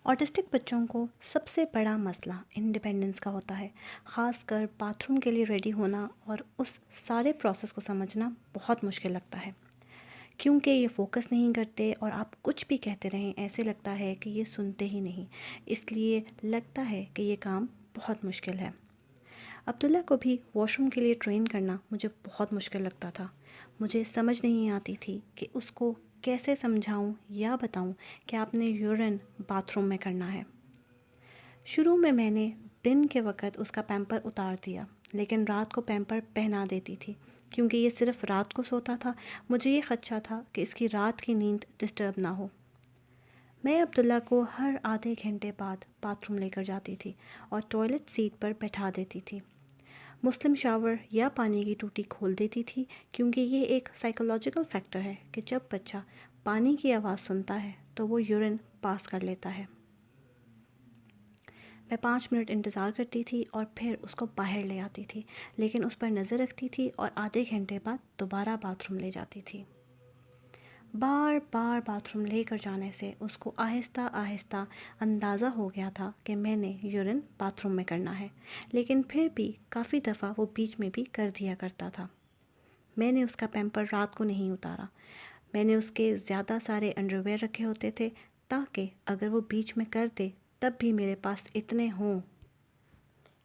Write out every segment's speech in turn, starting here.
Autistic बच्चों को सबसे बड़ा मसला इंडिपेंडेंस का होता है। ख़ास कर बाथरूम के लिए रेडी होना और उस सारे प्रोसेस को समझना बहुत मुश्किल लगता है, क्योंकि ये फोकस नहीं करते और आप कुछ भी कहते रहें ऐसे लगता है कि ये सुनते ही नहीं। इसलिए लगता है कि ये काम बहुत मुश्किल है। अब्दुल्ला को भी वॉशरूम के लिए ट्रेन करना मुझे बहुत मुश्किल लगता था। मुझे समझ नहीं आती थी कि उसको कैसे समझाऊं या बताऊं कि आपने यूरिन बाथरूम में करना है। शुरू में मैंने दिन के वक्त उसका पैम्पर उतार दिया, लेकिन रात को पैम्पर पहना देती थी, क्योंकि ये सिर्फ रात को सोता था। मुझे ये खदशा था कि इसकी रात की नींद डिस्टर्ब ना हो। मैं अब्दुल्ला को हर आधे घंटे बाद बाथरूम लेकर जाती थी और टॉयलेट सीट पर बैठा देती थी। मुस्लिम शावर या पानी की टूटी खोल देती थी, क्योंकि ये एक साइकोलॉजिकल फैक्टर है कि जब बच्चा पानी की आवाज़ सुनता है तो वो यूरिन पास कर लेता है। मैं 5 मिनट इंतज़ार करती थी और फिर उसको बाहर ले आती थी, लेकिन उस पर नज़र रखती थी और आधे घंटे बाद दोबारा बाथरूम ले जाती थी। बार बार बाथरूम लेकर जाने से उसको आहिस्ता आहिस्ता अंदाज़ा हो गया था कि मैंने यूरिन बाथरूम में करना है, लेकिन फिर भी काफ़ी दफ़ा वो बीच में भी कर दिया करता था। मैंने उसका पैम्पर रात को नहीं उतारा। मैंने उसके ज़्यादा सारे अंडरवेयर रखे होते थे, ताकि अगर वो बीच में कर दे तब भी मेरे पास इतने हों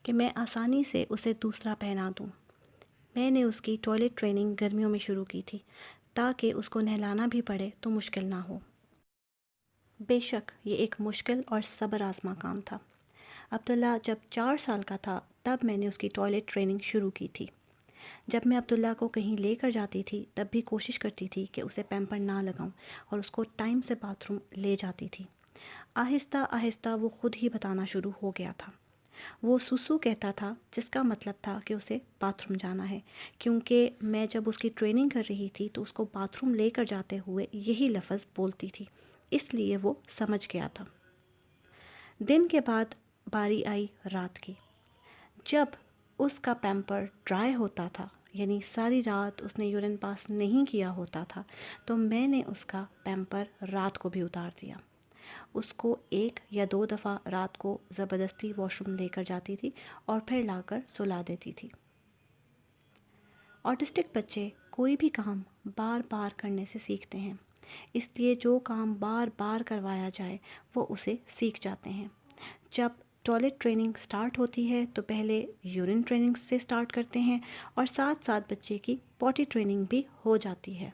कि मैं आसानी से उसे दूसरा पहना दूँ। मैंने उसकी टॉयलेट ट्रेनिंग गर्मियों में शुरू की थी, ताकि उसको नहलाना भी पड़े तो मुश्किल ना हो। बेशक ये एक मुश्किल और सब्र आज़मा काम था। अब्दुल्ला जब 4 साल का था तब मैंने उसकी टॉयलेट ट्रेनिंग शुरू की थी। जब मैं अब्दुल्ला को कहीं लेकर जाती थी तब भी कोशिश करती थी कि उसे पैम्पर ना लगाऊं और उसको टाइम से बाथरूम ले जाती थी। आहिस्ता आहिस्ता वो खुद ही बताना शुरू हो गया था। वो सुसु कहता था, जिसका मतलब था कि उसे बाथरूम जाना है, क्योंकि मैं जब उसकी ट्रेनिंग कर रही थी तो उसको बाथरूम लेकर जाते हुए यही लफ्ज़ बोलती थी, इसलिए वो समझ गया था। दिन के बाद बारी आई रात की। जब उसका पैम्पर ड्राई होता था, यानी सारी रात उसने यूरिन पास नहीं किया होता था, तो मैंने उसका पैम्पर रात को भी उतार दिया। उसको 1 या 2 दफ़ा रात को ज़बरदस्ती वॉशरूम लेकर जाती थी और फिर लाकर सुला देती थी। ऑटिस्टिक बच्चे कोई भी काम बार बार करने से सीखते हैं, इसलिए जो काम बार बार करवाया जाए वो उसे सीख जाते हैं। जब टॉयलेट ट्रेनिंग स्टार्ट होती है तो पहले यूरिन ट्रेनिंग से स्टार्ट करते हैं और साथ साथ बच्चे की पॉटी ट्रेनिंग भी हो जाती है।